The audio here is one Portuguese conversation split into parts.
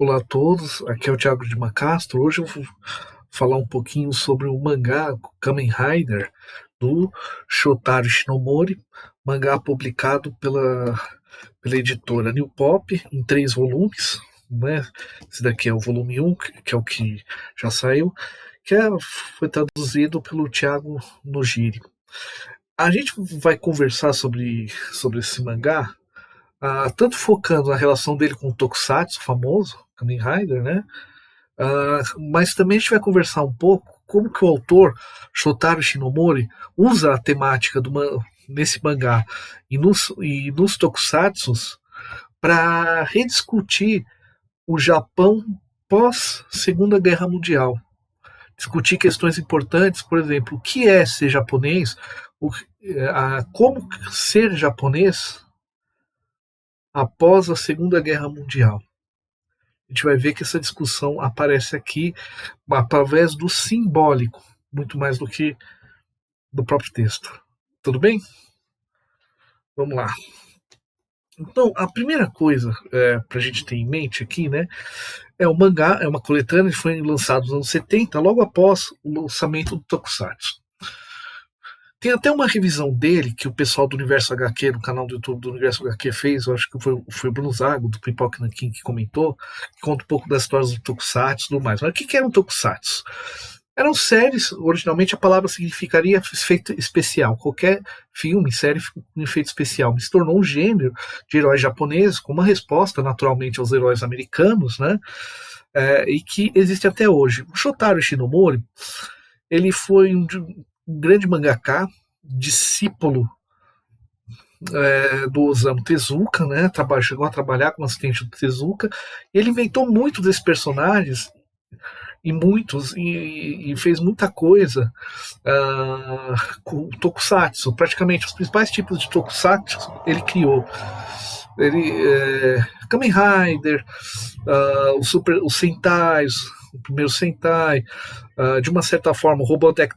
Olá a todos, aqui é o Thiago de Macastro. Hoje eu vou falar um pouquinho sobre o mangá Kamen Rider do Shotaro Shinomori, mangá publicado pela editora New Pop em 3 volumes, né? Esse daqui é o volume 1, que é o que já saiu, foi traduzido pelo Thiago Nojiri. A gente vai conversar sobre esse mangá, tanto focando na relação dele com o Tokusatsu famoso, Kamen Rider, né? Mas também a gente vai conversar um pouco como que o autor, Shotaro Shinomori, usa a temática nesse mangá e nos Tokusatsus para rediscutir o Japão pós Segunda Guerra Mundial. Discutir questões importantes, por exemplo, o que é ser japonês, como ser japonês após a Segunda Guerra Mundial. A gente vai ver que essa discussão aparece aqui através do simbólico, muito mais do que do próprio texto. Tudo bem? Vamos lá. Então, a primeira coisa para a gente ter em mente aqui, né, é o mangá, é uma coletânea que foi lançada nos anos 70, logo após o lançamento do Tokusatsu. Tem até uma revisão dele que o pessoal do Universo HQ, no canal do YouTube do Universo HQ fez, eu acho que foi o Bruno Zago, do Pipoca Nankin, que comentou, que conta um pouco das histórias do Tokusatsu e tudo mais. Mas o que era um Tokusatsu? Eram séries, originalmente a palavra significaria efeito especial. Qualquer filme, série com efeito especial. Mas se tornou um gênero de heróis japoneses, com uma resposta naturalmente aos heróis americanos, né? E que existe até hoje. O Shotaro Shinomori, ele foi um grande mangaka, discípulo do Osamu Tezuka, né? Chegou a trabalhar como assistente do Tezuka. E ele inventou muito desses personagens e fez muita coisa com o Tokusatsu. Praticamente os principais tipos de Tokusatsu ele criou. Kamen Rider, os Sentais, o primeiro Sentai, de uma certa forma, o Robot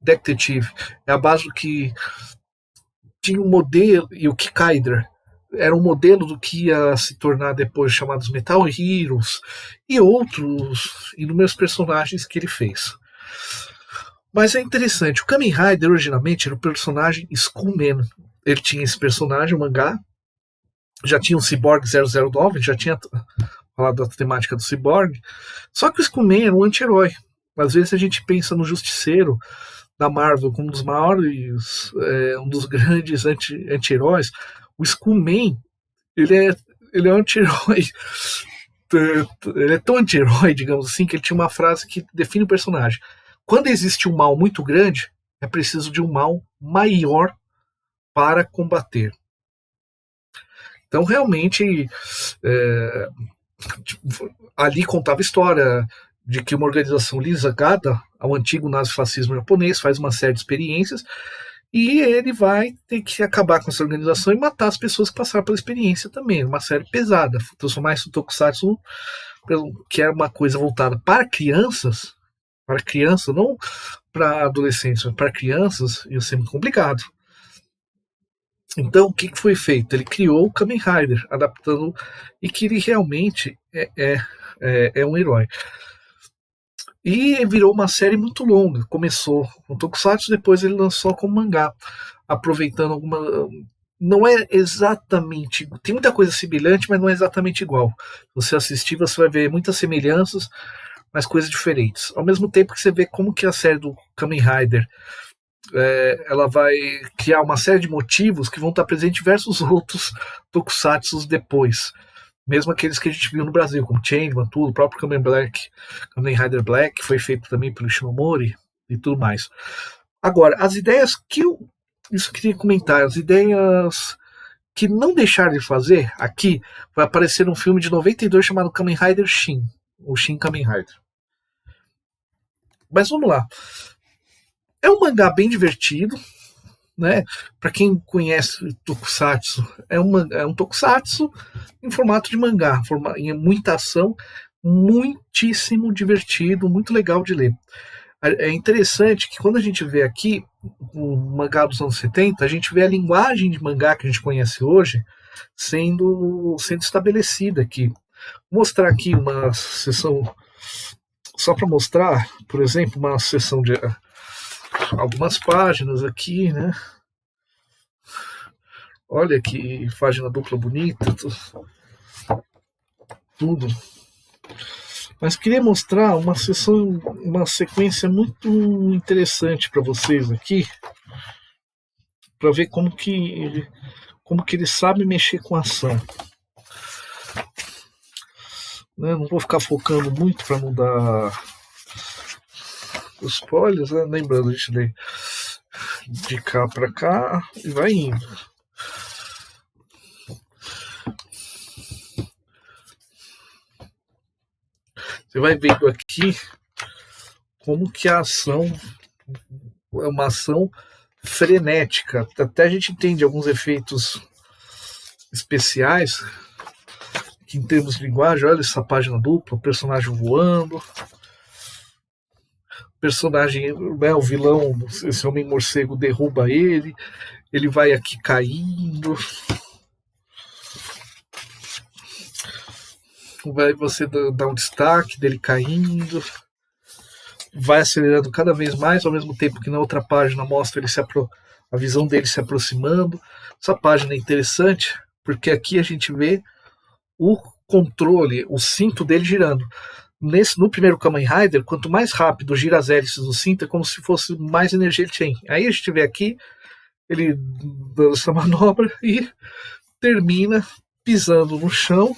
Detective é a base do que tinha um modelo, e o Kikaider era um modelo do que ia se tornar depois chamados Metal Heroes e outros inúmeros personagens que ele fez. Mas é interessante, o Kamen Rider originalmente era o personagem Skullman. Ele tinha esse personagem, o mangá, já tinha o Cyborg 009, já tinha falado da temática do Cyborg, só que o Skullman era um anti-herói. Às vezes a gente pensa no Justiceiro da Marvel como um dos maiores, um dos grandes anti-heróis. O Skullman, ele é um anti-herói. Ele é tão anti-herói, digamos assim, que ele tinha uma frase que define o personagem. Quando existe um mal muito grande, é preciso de um mal maior para combater. Então, realmente, ali contava a história de que uma organização ligada ao antigo nazifascismo japonês faz uma série de experiências e ele vai ter que acabar com essa organização e matar as pessoas que passaram pela experiência também. Uma série pesada. Transformar isso no Tokusatsu, que era uma coisa voltada para crianças, não para adolescentes, mas para crianças, ia ser muito complicado. Então, o que foi feito? Ele criou o Kamen Rider, adaptando, e que ele realmente é um herói. E virou uma série muito longa. Começou com Tokusatsu, depois ele lançou como mangá, aproveitando alguma. Não é exatamente. Tem muita coisa semelhante, mas não é exatamente igual. Se você assistir, você vai ver muitas semelhanças, mas coisas diferentes. Ao mesmo tempo que você vê como que a série do Kamen Rider ela vai criar uma série de motivos que vão estar presentes em diversos outros Tokusatsus depois. Mesmo aqueles que a gente viu no Brasil, como Changeman, tudo, o próprio Kamen Rider Black, que foi feito também pelo Shinomori e tudo mais. Agora, as ideias isso eu queria comentar, as ideias que não deixaram de fazer, aqui vai aparecer um filme de 92 chamado Kamen Rider Shin, ou Shin Kamen Rider. Mas vamos lá. É um mangá bem divertido, né? Para quem conhece Tokusatsu, é um Tokusatsu em formato de mangá, em muita ação, muitíssimo divertido, muito legal de ler. É interessante que quando a gente vê aqui o mangá dos anos 70, a gente vê a linguagem de mangá que a gente conhece hoje sendo estabelecida aqui. Vou mostrar aqui uma sessão, só para mostrar, por exemplo, uma sessão de algumas páginas aqui, né? Olha que página dupla bonita, tudo. Mas queria mostrar uma sessão, uma sequência muito interessante para vocês aqui, para ver como que ele sabe mexer com a ação. Não vou ficar focando muito para não dar os spoilers, né? Lembrando, a gente lê de cá para cá e vai indo. Você vai vendo aqui como que a ação é uma ação frenética. Até a gente entende alguns efeitos especiais que, em termos de linguagem, olha essa página dupla, o personagem voando, o personagem, né, o vilão, esse homem morcego derruba ele vai aqui caindo, vai você dá um destaque dele caindo, vai acelerando cada vez mais, ao mesmo tempo que na outra página mostra ele a visão dele se aproximando. Essa página é interessante porque aqui a gente vê o controle, o cinto dele girando. No primeiro Kamen Rider, quanto mais rápido gira as hélices do cinto, é como se fosse mais energia ele tem. Aí a gente vê aqui ele dando essa manobra e termina pisando no chão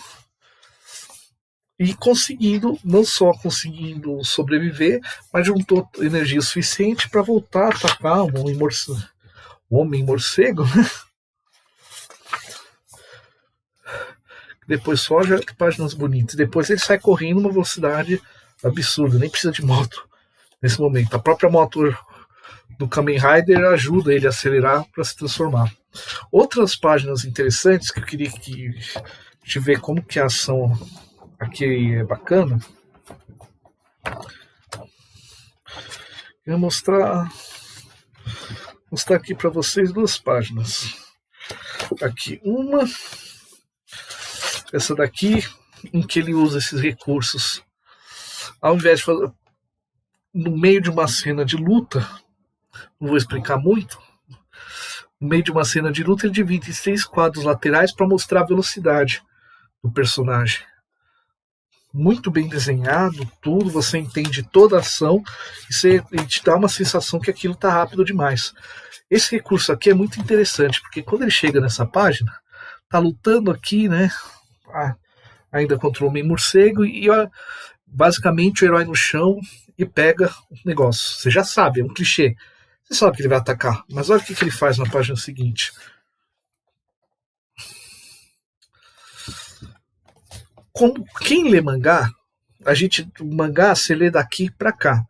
e conseguindo, não só conseguindo sobreviver, mas juntou energia suficiente para voltar a atacar o homem morcego, né? Depois só já que páginas bonitas. Depois ele sai correndo numa velocidade absurda, nem precisa de moto nesse momento. A própria moto do Kamen Rider ajuda ele a acelerar para se transformar. Outras páginas interessantes que eu queria que a gente vê como que a ação aqui é bacana. Eu vou mostrar aqui para vocês duas páginas. Aqui uma, essa daqui, em que ele usa esses recursos. Ao invés de fazer no meio de uma cena de luta, não vou explicar muito, no meio de uma cena de luta ele divide em 3 quadros laterais para mostrar a velocidade do personagem. Muito bem desenhado, tudo, você entende toda a ação e te dá uma sensação que aquilo está rápido demais. Esse recurso aqui é muito interessante, porque quando ele chega nessa página, tá lutando aqui, né, ainda contra o homem morcego, e basicamente o herói no chão e pega o negócio. Você já sabe, é um clichê. Você sabe que ele vai atacar, mas olha o que ele faz na página seguinte. Como quem lê mangá, o mangá você lê daqui para cá.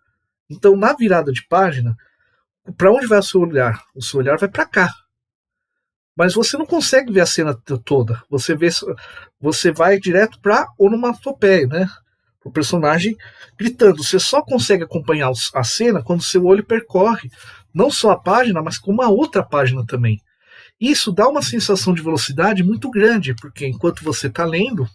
Então, na virada de página, para onde vai o seu olhar? O seu olhar vai para cá. Mas você não consegue ver a cena toda. Você vai direto para onomatopeia, né? O personagem gritando. Você só consegue acompanhar a cena quando seu olho percorre não só a página, mas como a outra página também. Isso dá uma sensação de velocidade muito grande, porque enquanto você está lendo,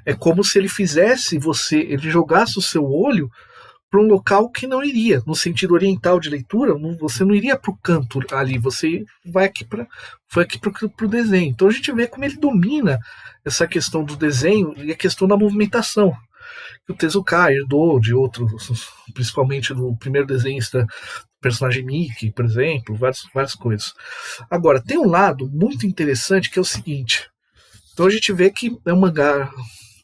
é como se ele ele jogasse o seu olho para um local que não iria, no sentido oriental de leitura, você não iria para o canto ali, você foi aqui para o desenho. Então a gente vê como ele domina essa questão do desenho e a questão da movimentação, que o Tezuka herdou de outros, principalmente do primeiro desenhista, personagem Mickey, por exemplo, várias coisas. Agora, tem um lado muito interessante que é o seguinte. Então a gente vê que é um mangá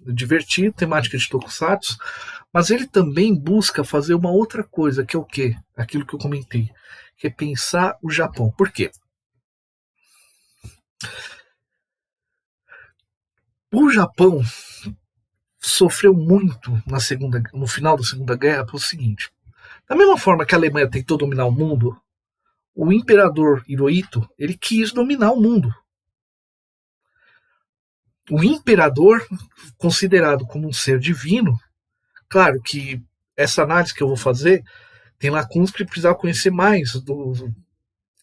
divertido, temática de tokusatsu, mas ele também busca fazer uma outra coisa, que é o quê? Aquilo que eu comentei, que é pensar o Japão. Por quê? O Japão sofreu muito no final da Segunda Guerra pelo seguinte. Da mesma forma que a Alemanha tentou dominar o mundo, o imperador Hirohito, ele quis dominar o mundo. O imperador, considerado como um ser divino, claro que essa análise que eu vou fazer tem lacunas que precisava conhecer mais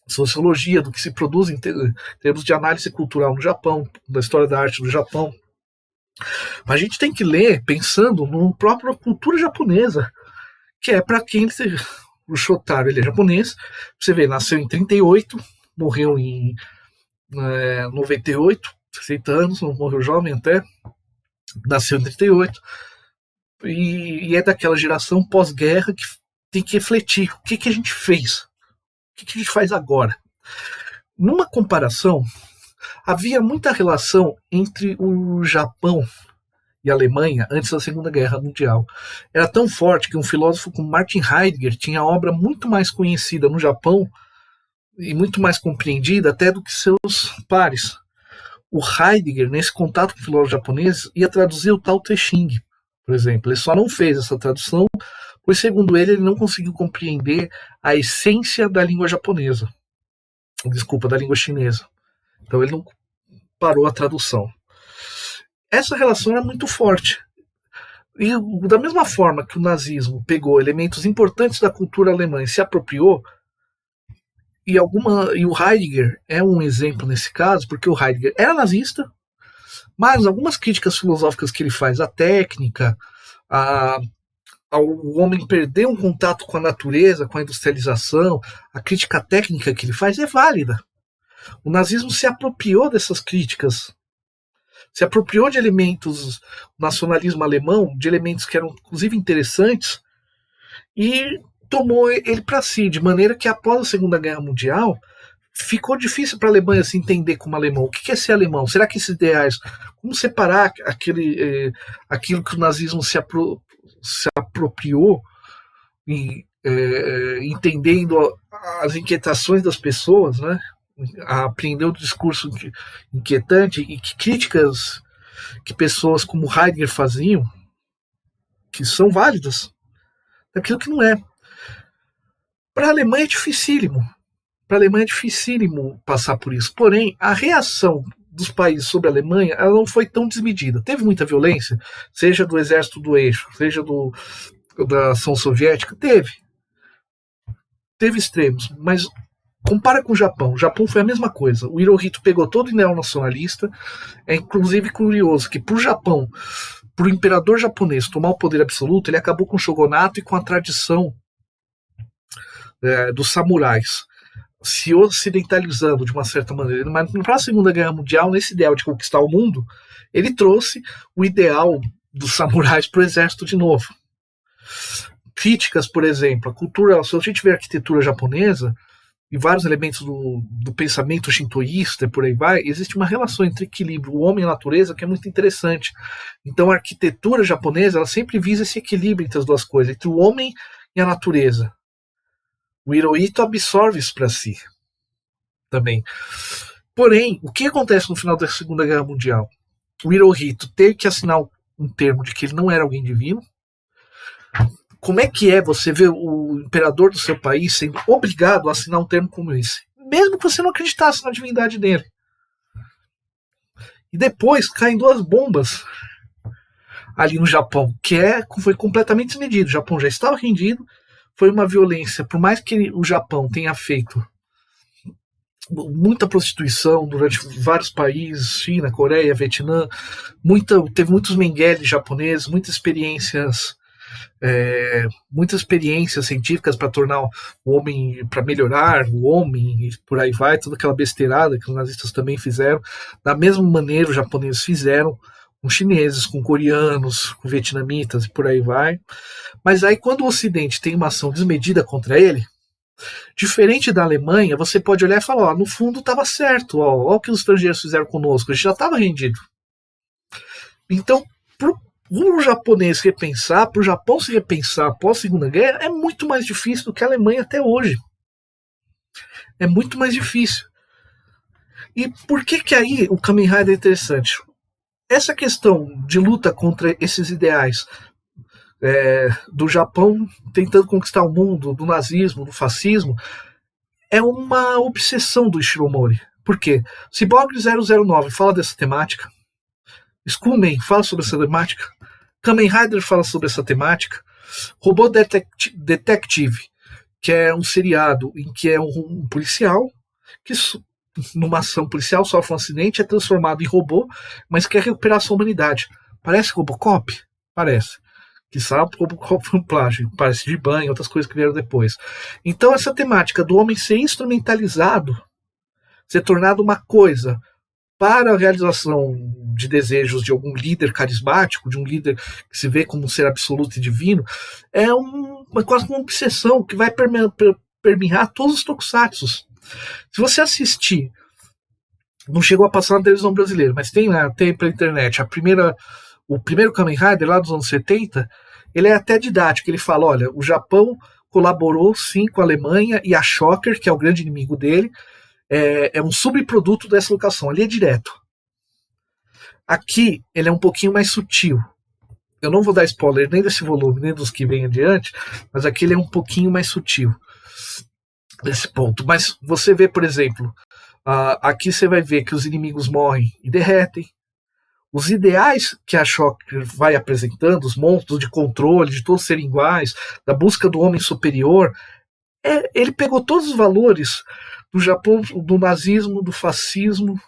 sociologia do que se produz em termos de análise cultural no Japão, da história da arte do Japão. Mas a gente tem que ler pensando na própria cultura japonesa, que é para quem o Shotaro ele é japonês. Você vê, nasceu em 38, morreu em 98, 60 anos, morreu jovem até, nasceu em 38, e é daquela geração pós-guerra que tem que refletir o que a gente fez, o que a gente faz agora. Numa comparação, havia muita relação entre o Japão e a Alemanha antes da Segunda Guerra Mundial. Era tão forte que um filósofo como Martin Heidegger tinha obra muito mais conhecida no Japão e muito mais compreendida até do que seus pares. O Heidegger, nesse contato com o filósofo japonês, ia traduzir o Tao Te Ching, por exemplo. Ele só não fez essa tradução, pois, segundo ele não conseguiu compreender a essência da língua japonesa. Desculpa, da língua chinesa. Então ele não parou a tradução. Essa relação era muito forte. E da mesma forma que o nazismo pegou elementos importantes da cultura alemã e se apropriou, e o Heidegger é um exemplo nesse caso, porque o Heidegger era nazista, mas algumas críticas filosóficas que ele faz à técnica, ao homem perder um contato com a natureza, com a industrialização, a crítica técnica que ele faz é válida. O nazismo se apropriou dessas críticas, se apropriou de elementos do nacionalismo alemão, de elementos que eram inclusive interessantes, e tomou ele para si, de maneira que após a Segunda Guerra Mundial ficou difícil para a Alemanha se entender como alemão. O que é ser alemão? Será que esses ideais, como separar aquilo que o nazismo se apropriou, entendendo as inquietações das pessoas, né? Aprender o discurso inquietante e que críticas que pessoas como Heidegger faziam, que são válidas, daquilo que não é. Para a Alemanha é dificílimo. Para a Alemanha é dificílimo passar por isso. Porém, a reação dos países sobre a Alemanha ela não foi tão desmedida. Teve muita violência, seja do exército do eixo, seja da ação soviética, teve extremos, mas compara com o Japão. O Japão foi a mesma coisa. O Hirohito pegou todo o neonacionalista. É inclusive curioso que para o Japão, para o imperador japonês tomar o poder absoluto, ele acabou com o shogunato e com a tradição dos samurais, se ocidentalizando de uma certa maneira. Mas para a Segunda Guerra Mundial, nesse ideal de conquistar o mundo, ele trouxe o ideal dos samurais para o exército de novo. Críticas, por exemplo, a cultura, se a gente vê a arquitetura japonesa e vários elementos do pensamento shintoísta e por aí vai, existe uma relação entre equilíbrio, o homem e a natureza, que é muito interessante. Então a arquitetura japonesa ela sempre visa esse equilíbrio entre as duas coisas, entre o homem e a natureza. O Hirohito absorve isso para si também. Porém, o que acontece no final da Segunda Guerra Mundial? O Hirohito teve que assinar um termo de que ele não era alguém divino. Como é que você ver o imperador do seu país sendo obrigado a assinar um termo como esse? Mesmo que você não acreditasse na divindade dele. E depois caem 2 bombas ali no Japão, que foi completamente desmedido. O Japão já estava rendido, foi uma violência, por mais que o Japão tenha feito muita prostituição durante vários países, China, Coreia, Vietnã, teve muitos mengueles japoneses, muitas experiências científicas para tornar o homem, para melhorar o homem, e por aí vai, toda aquela besteirada que os nazistas também fizeram. Da mesma maneira, os japoneses fizeram com chineses, com coreanos, com vietnamitas e por aí vai. Mas aí, quando o Ocidente tem uma ação desmedida contra ele, diferente da Alemanha, você pode olhar e falar: no fundo estava certo, olha o que os estrangeiros fizeram conosco, a gente já estava rendido. Então, o japonês repensar, para o Japão se repensar após a Segunda Guerra, é muito mais difícil do que a Alemanha até hoje. É muito mais difícil. E por que aí o Kamen Rider é interessante? Essa questão de luta contra esses ideais do Japão tentando conquistar o mundo, do nazismo, do fascismo, é uma obsessão do Ishiro-Mori. Por quê? Cyborg 009 fala dessa temática, Skullman fala sobre essa temática, Kamen Rider fala sobre essa temática, Robô Detective, que é um seriado em que é um policial que, numa ação policial, sofre um acidente, é transformado em robô, mas quer recuperar sua humanidade. Parece Robocop? Parece. Que sabe, Robocop foi um plágio, parece de banho, outras coisas que vieram depois. Então essa temática do homem ser instrumentalizado, ser tornado uma coisa para a realização de desejos de algum líder carismático, de um líder que se vê como um ser absoluto e divino, é quase uma obsessão que vai permear todos os tokusatsus. Se você assistir, não chegou a passar na televisão brasileira, mas tem pela internet, o primeiro Kamen Rider lá dos anos 70, ele é até didático, ele fala, olha, o Japão colaborou sim com a Alemanha e a Shocker, que é o grande inimigo dele, é um subproduto dessa locação, ali é direto. Aqui ele é um pouquinho mais sutil. Eu não vou dar spoiler nem desse volume, nem dos que vem adiante, mas aqui ele é um pouquinho mais sutil nesse ponto. Mas você vê, por exemplo, aqui você vai ver que os inimigos morrem e derretem. Os ideais que a Shocker vai apresentando, os monstros de controle, de todos serem iguais, da busca do homem superior, ele pegou todos os valores do Japão, do nazismo, do fascismo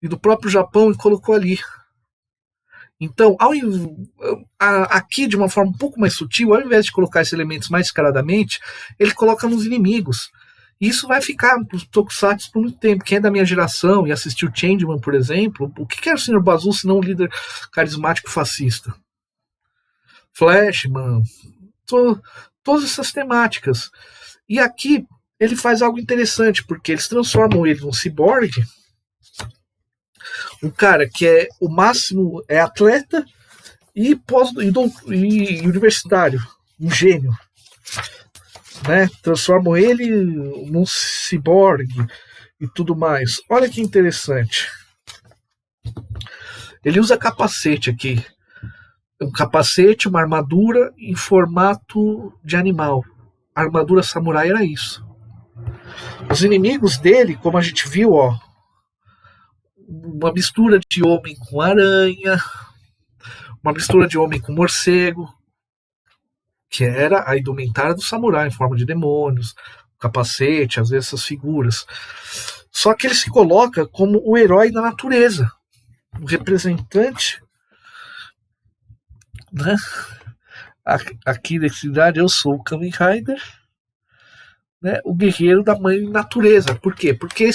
e do próprio Japão e colocou ali. Então, aqui, de uma forma um pouco mais sutil, ao invés de colocar esses elementos mais descaradamente, ele coloca nos inimigos. E isso vai ficar para os tokusatsu por muito tempo. Quem é da minha geração e assistiu Changeman, por exemplo, o que era o Sr. Bazu se não um líder carismático fascista? Flashman, todas essas temáticas. E aqui ele faz algo interessante, porque eles transformam ele num ciborgue, um cara que é o máximo, é atleta e universitário, um gênio. Né? Transformam ele num ciborgue e tudo mais. Olha que interessante. Ele usa capacete aqui. Um capacete, uma armadura em formato de animal. A armadura samurai era isso. Os inimigos dele, como a gente viu, ó, uma mistura de homem com aranha, uma mistura de homem com morcego, que era a indumentária do samurai, em forma de demônios, capacete, às vezes essas figuras. Só que ele se coloca como o herói da natureza, o representante, né? Aqui nessa cidade eu sou o Kamen Rider, né? O guerreiro da mãe natureza. Por quê? Porque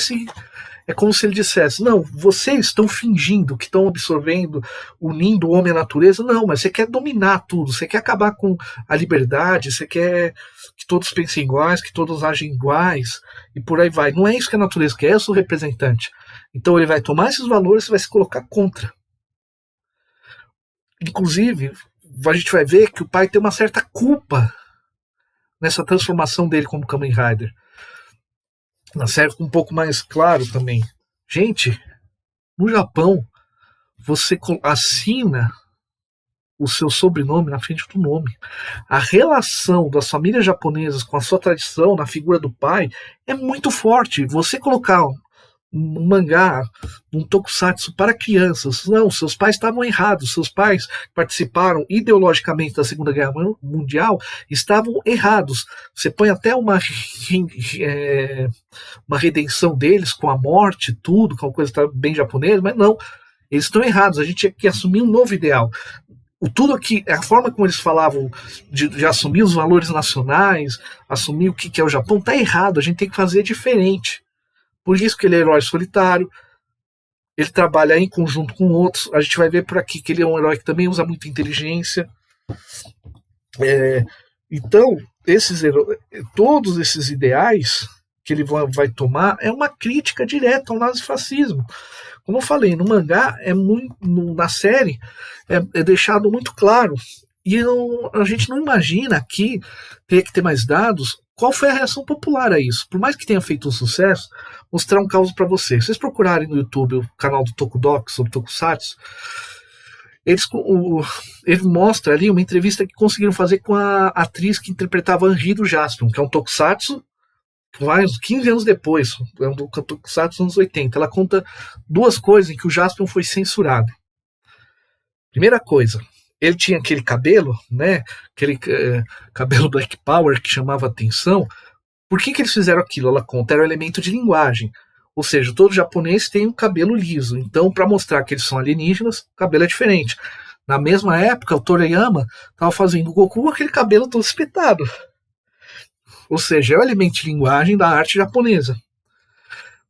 é como se ele dissesse, não, vocês estão fingindo que estão absorvendo, unindo o homem à natureza, não, mas você quer dominar tudo, você quer acabar com a liberdade, você quer que todos pensem iguais, que todos agem iguais, e por aí vai. Não é isso que a natureza quer, eu sou o representante. Então ele vai tomar esses valores e vai se colocar contra. Inclusive, a gente vai ver que o pai tem uma certa culpa nessa transformação dele como Kamen Rider. Na série fica um pouco mais claro também. Gente, no Japão, você assina o seu sobrenome na frente do nome. A relação das famílias japonesas com a sua tradição na figura do pai é muito forte. Você colocar um mangá, um tokusatsu para crianças, não, seus pais estavam errados, seus pais participaram ideologicamente da Segunda Guerra Mundial, estavam errados. Você põe até uma redenção deles com a morte, tudo, que é uma coisa bem japonesa, mas não, eles estão errados, a gente tinha que assumir um novo ideal. Tudo aqui, a forma como eles falavam de assumir os valores nacionais, assumir o que é o Japão, está errado, a gente tem que fazer diferente. Por isso que ele é herói solitário, ele trabalha em conjunto com outros. A gente vai ver por aqui que ele é um herói que também usa muita inteligência. Então, todos esses ideais que ele vai tomar é uma crítica direta ao nazifascismo. Como eu falei, no mangá, na série, é deixado muito claro. E a gente não imagina aqui, teria que ter mais dados, qual foi a reação popular a isso. Por mais que tenha feito um sucesso, mostrar um caso para vocês. Se vocês procurarem no YouTube o canal do Tokudoc sobre Tokusatsu, ele mostra ali uma entrevista que conseguiram fazer com a atriz que interpretava Henri do Jaspion, que é um Tokusatsu, vai uns 15 anos depois, é um Tokusatsu dos anos 80. Ela conta duas coisas em que o Jaspion foi censurado. Primeira coisa, ele tinha aquele cabelo, né? Aquele cabelo Black Power que chamava atenção. Por que eles fizeram aquilo? Ela conta, era um elemento de linguagem. Ou seja, todo japonês tem um cabelo liso. Então, para mostrar que eles são alienígenas, o cabelo é diferente. Na mesma época, o Toriyama estava fazendo o Goku com aquele cabelo todo espetado. Ou seja, é o elemento de linguagem da arte japonesa.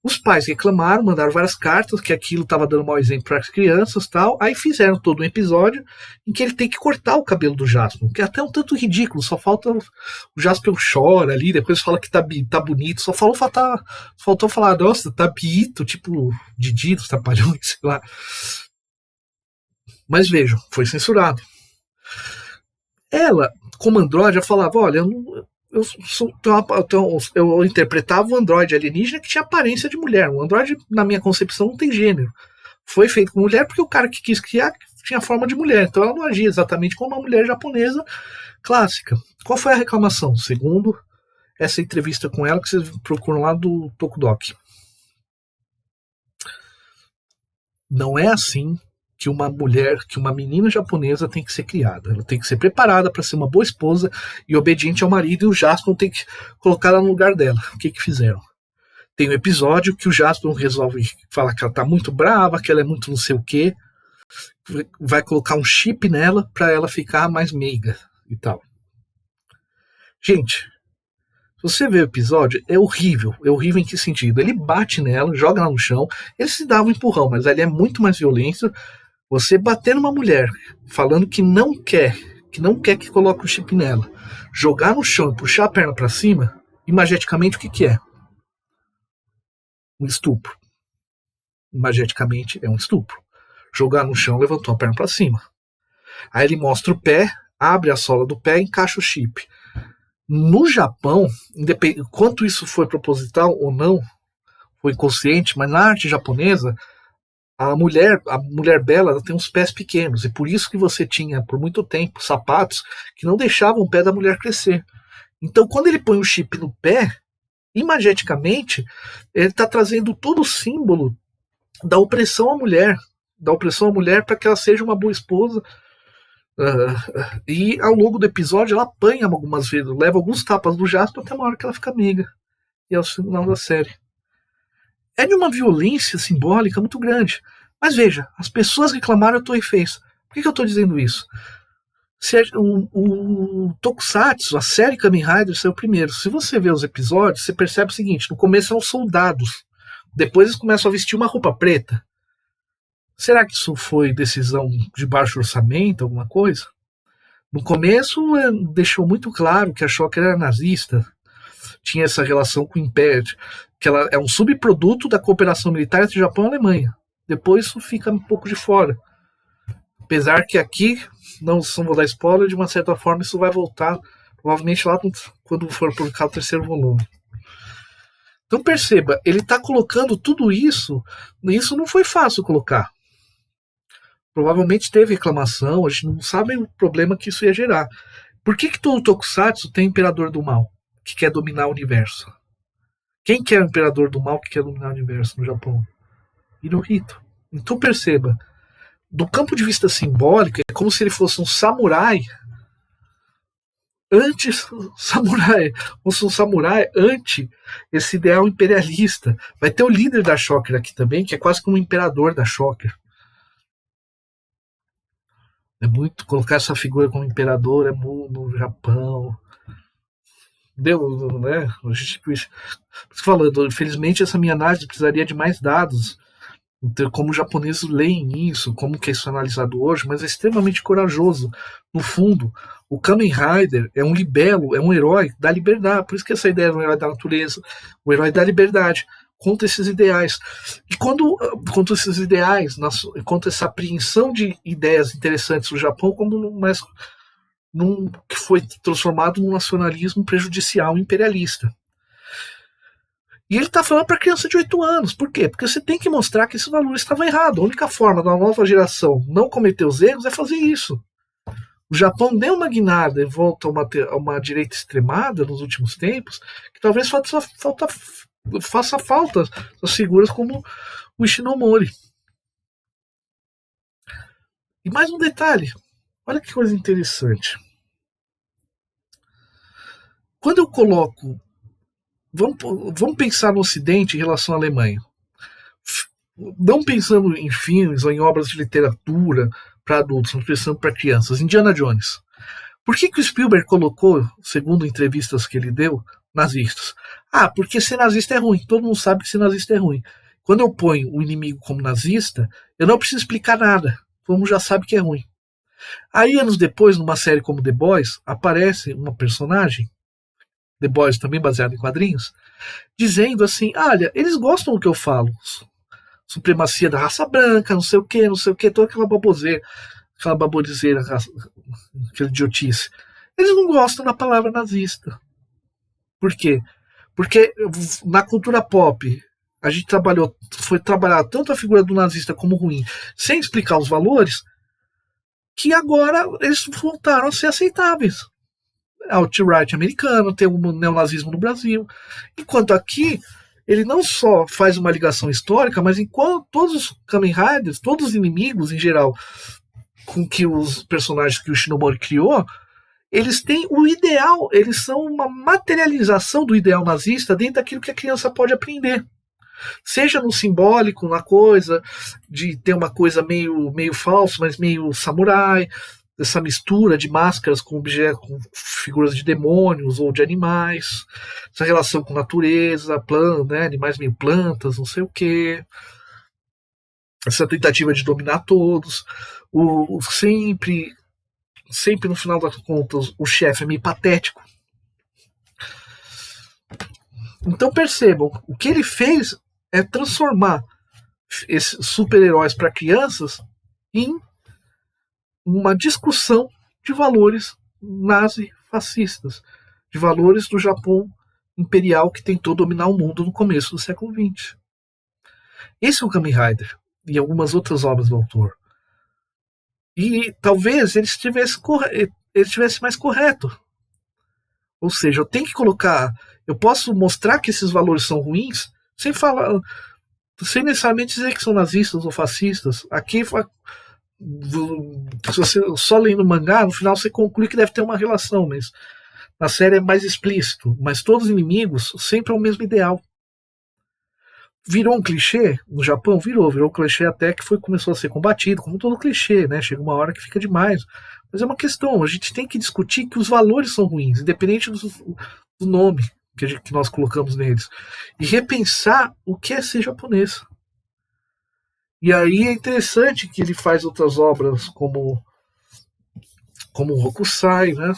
Os pais reclamaram, mandaram várias cartas que aquilo estava dando mau exemplo para as crianças e tal. Aí fizeram todo um episódio em que ele tem que cortar o cabelo do Jaspion, que é até um tanto ridículo. Só falta o Jaspion chora ali, depois fala que tá bonito. Só faltou falar, nossa, tá bonito, tipo Didi dos Trapalhões, sei lá. Mas vejam, foi censurado. Ela, como androide, já falava, olha, eu interpretava um androide alienígena que tinha aparência de mulher. Um androide, na minha concepção, não tem gênero. Foi feito com mulher porque o cara que quis criar tinha forma de mulher. Então ela não agia exatamente como uma mulher japonesa clássica. Qual foi a reclamação? Segundo essa entrevista com ela que vocês procuram lá do Tokudok. Não é assim que uma mulher, que uma menina japonesa tem que ser criada. Ela tem que ser preparada para ser uma boa esposa e obediente ao marido, e o Jaspion tem que colocar ela no lugar dela. O que fizeram? Tem um episódio que o Jaspion resolve falar que ela tá muito brava, que ela é muito não sei o quê, vai colocar um chip nela para ela ficar mais meiga e tal. Gente, se você vê o episódio, é horrível. É horrível em que sentido? Ele bate nela, joga ela no chão, ele se dá um empurrão, mas ali é muito mais violento. Você bater numa mulher falando que não quer que coloque o chip nela, jogar no chão e puxar a perna para cima, imageticamente o que é? Um estupro. Imageticamente é um estupro. Jogar no chão, levantou a perna para cima. Aí ele mostra o pé, abre a sola do pé e encaixa o chip. No Japão, quanto isso foi proposital ou não, foi inconsciente, mas na arte japonesa, a mulher bela, ela tem uns pés pequenos, e por isso que você tinha, por muito tempo, sapatos que não deixavam o pé da mulher crescer. Então, quando ele põe o chip no pé, imageticamente, ele está trazendo todo o símbolo da opressão à mulher para que ela seja uma boa esposa. E ao longo do episódio, ela apanha algumas vezes, leva alguns tapas do Jasper até uma hora que ela fica amiga. E é o final da série. É de uma violência simbólica muito grande. Mas veja, as pessoas reclamaram, a Toei fez. Por que eu estou dizendo isso? O Tokusatsu, a série Kamen Rider, saiu primeiro. Se você vê os episódios, você percebe o seguinte: no começo são soldados, depois eles começam a vestir uma roupa preta. Será que isso foi decisão de baixo orçamento, alguma coisa? No começo deixou muito claro que a Shocker era nazista, tinha essa relação com o Império, que ela é um subproduto da cooperação militar entre Japão e Alemanha. Depois isso fica um pouco de fora. Apesar que aqui, não vou dar spoiler, de uma certa forma isso vai voltar, provavelmente lá quando for publicar o terceiro volume. Então perceba, ele está colocando tudo isso, e isso não foi fácil colocar. Provavelmente teve reclamação, a gente não sabe o problema que isso ia gerar. Por que todo Tokusatsu tem Imperador do Mal, que quer dominar o universo? Quem que é o Imperador do Mal que quer dominar o universo no Japão? Hirohito. Então perceba, do campo de vista simbólico, é como se ele fosse um samurai ante esse ideal imperialista. Vai ter o líder da Shocker aqui também, que é quase como um imperador da Shocker. É muito colocar essa figura como imperador, é muito no Japão. Deu, né? A gente, falando, infelizmente essa minha análise precisaria de mais dados. Então, como os japoneses leem isso, como que isso é analisado hoje, mas é extremamente corajoso. No fundo, o Kamen Rider é um libelo, é um herói da liberdade. Por isso que essa ideia é um herói da natureza, o herói da liberdade, contra esses ideais. E contra esses ideais, contra essa apreensão de ideias interessantes no Japão, que foi transformado num nacionalismo prejudicial imperialista. E ele está falando para criança de 8 anos. Por quê? Porque você tem que mostrar que esse valor estava errado. A única forma da nova geração não cometer os erros é fazer isso. O Japão deu uma guinada e volta a uma direita extremada nos últimos tempos, que talvez faça falta as figuras como o Ishinomori. E mais um detalhe. Olha que coisa interessante. Quando eu coloco vamos pensar no Ocidente em relação à Alemanha. Não pensando em filmes ou em obras de literatura para adultos, não pensando para crianças. Indiana Jones. Por que o Spielberg colocou, segundo entrevistas que ele deu, nazistas? Ah, porque ser nazista é ruim. Todo mundo sabe que ser nazista é ruim. Quando eu ponho o inimigo como nazista, eu não preciso explicar nada. Todo mundo já sabe que é ruim. Aí, anos depois, numa série como The Boys, aparece uma personagem, The Boys também baseado em quadrinhos, dizendo assim, olha, eles gostam do que eu falo. Supremacia da raça branca, não sei o que, toda aquela baboseira, aquela idiotice. Eles não gostam da palavra nazista. Por quê? Porque na cultura pop a gente foi trabalhar tanto a figura do nazista como ruim, sem explicar os valores, que agora eles voltaram a ser aceitáveis. A alt-right americano, tem o neonazismo no Brasil. Enquanto aqui, ele não só faz uma ligação histórica, mas enquanto todos os Kamen Riders, todos os inimigos em geral, com que os personagens que o Shinomori criou, eles têm o ideal, eles são uma materialização do ideal nazista dentro daquilo que a criança pode aprender. Seja no simbólico, na coisa, de ter uma coisa meio falsa, mas meio samurai, essa mistura de máscaras com objetos, com figuras de demônios ou de animais, essa relação com natureza, né, animais meio plantas, não sei o quê, essa tentativa de dominar todos, sempre no final das contas o chefe é meio patético. Então percebam, o que ele fez é transformar esses super-heróis para crianças em uma discussão de valores nazi-fascistas, de valores do Japão imperial que tentou dominar o mundo no começo do século XX. Esse é o Kamen Rider e algumas outras obras do autor. E talvez ele estivesse mais correto. Ou seja, eu tenho que colocar, eu posso mostrar que esses valores são ruins sem falar, sem necessariamente dizer que são nazistas ou fascistas. Aqui, se você só lendo mangá, no final você conclui que deve ter uma relação, mas na série é mais explícito. Mas todos os inimigos sempre é o mesmo ideal. Virou um clichê no Japão? Virou um clichê até que começou a ser combatido, como todo clichê, né? Chega uma hora que fica demais. Mas é uma questão, a gente tem que discutir que os valores são ruins, independente do nome que nós colocamos neles. E repensar o que é ser japonês. E aí é interessante que ele faz outras obras como o Hokusai, né?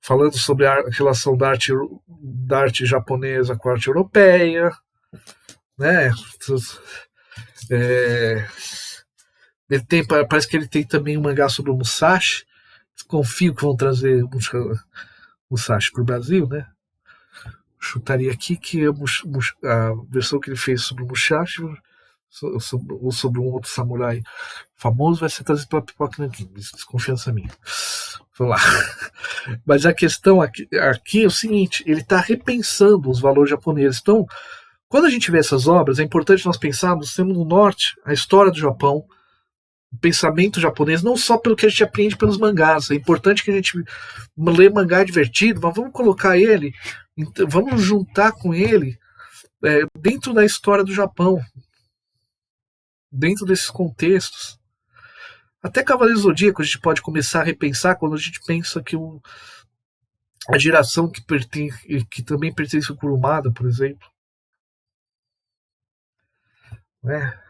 Falando sobre a relação da arte japonesa com a arte europeia, né? Parece que ele tem também um mangá sobre o Musashi. Confio que vão trazer Musashi para o Brasil, né? Chutaria aqui que a versão que ele fez sobre o Musashi ou sobre um outro samurai famoso vai ser trazido pela Pipoca Nankin. Desconfiança minha. Vamos lá. Mas a questão aqui é o seguinte: ele está repensando os valores japoneses. Então, quando a gente vê essas obras, é importante nós pensarmos, temos no norte a história do Japão, o pensamento japonês, não só pelo que a gente aprende pelos mangás. É importante que a gente lê mangá divertido, mas vamos colocar ele, vamos juntar com ele dentro da história do Japão, dentro desses contextos. Até Cavaleiro Zodíaco a gente pode começar a repensar quando a gente pensa que a geração que também pertence ao Kurumada, por exemplo, né?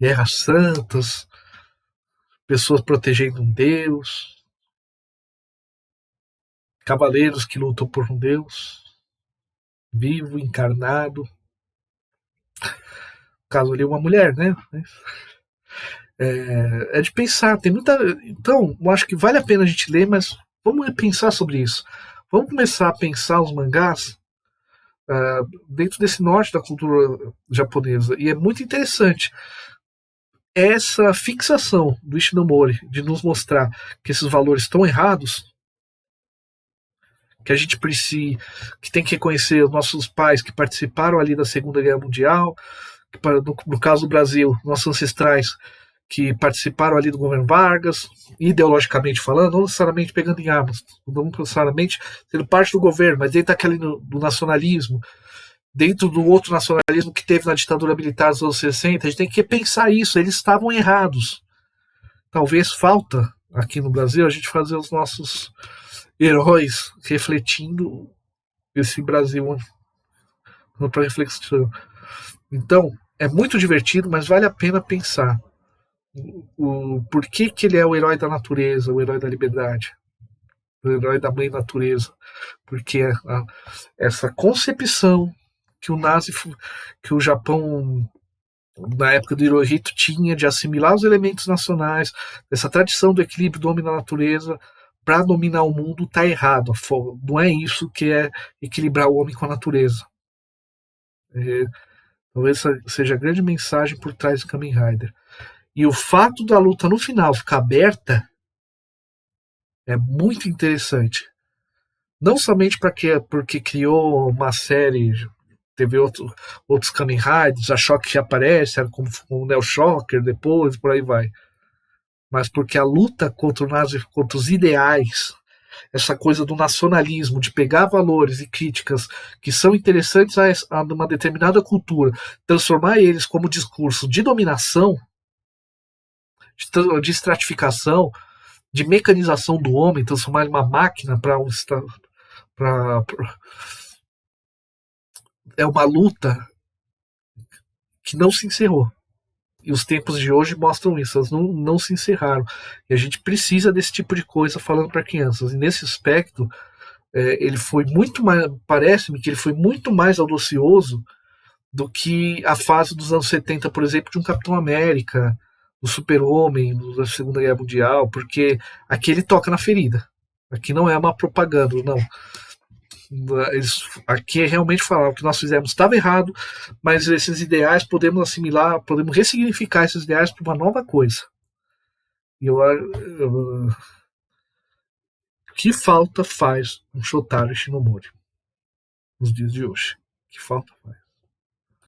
Guerras santas, pessoas protegendo um deus, cavaleiros que lutam por um deus vivo, encarnado. No caso ali, uma mulher, né? É de pensar, tem muita. Então, eu acho que vale a pena a gente ler, mas vamos pensar sobre isso. Vamos começar a pensar os mangás dentro desse norte da cultura japonesa. E é muito interessante essa fixação do Ishinomori de nos mostrar que esses valores estão errados, que a gente precisa, que tem que reconhecer os nossos pais que participaram ali da Segunda Guerra Mundial, que, no caso do Brasil, nossos ancestrais que participaram ali do governo Vargas, ideologicamente falando, não necessariamente pegando em armas, não necessariamente sendo parte do governo, mas dentro daquele do nacionalismo, dentro do outro nacionalismo que teve na ditadura militar dos anos 60, a gente tem que pensar isso, eles estavam errados. Talvez falta aqui no Brasil a gente fazer os nossos heróis refletindo esse Brasil para reflexão. Então, é muito divertido, mas vale a pena pensar o porquê que ele é o herói da natureza, o herói da liberdade, o herói da mãe natureza, porque essa concepção que que o Japão na época do Hirohito tinha de assimilar os elementos nacionais, essa tradição do equilíbrio do homem na natureza para dominar o mundo está errado. Não é isso que é equilibrar o homem com a natureza. Talvez seja a grande mensagem por trás do Kamen Rider. E o fato da luta no final ficar aberta é muito interessante. Não somente porque criou uma série, teve outros Kamen Riders, a Shock que aparece, como o Neo Shocker depois, por aí vai. Mas porque a luta contra o nazi, contra os ideais, essa coisa do nacionalismo, de pegar valores e críticas que são interessantes a uma determinada cultura, transformar eles como discurso de dominação, de estratificação, de mecanização do homem, transformar ele uma máquina para é uma luta que não se encerrou. E os tempos de hoje mostram isso, elas não se encerraram. E a gente precisa desse tipo de coisa falando para crianças. E nesse aspecto, ele foi muito mais. Parece-me que ele foi muito mais audacioso do que a fase dos anos 70, por exemplo, de um Capitão América, do Super-Homem, da Segunda Guerra Mundial, porque aqui ele toca na ferida. Aqui não é uma propaganda, não. Aqui é realmente falar o que nós fizemos estava errado, mas esses ideais podemos assimilar, podemos ressignificar esses ideais para uma nova coisa. E que falta faz um Shotaro Shinomori nos dias de hoje? Que falta faz?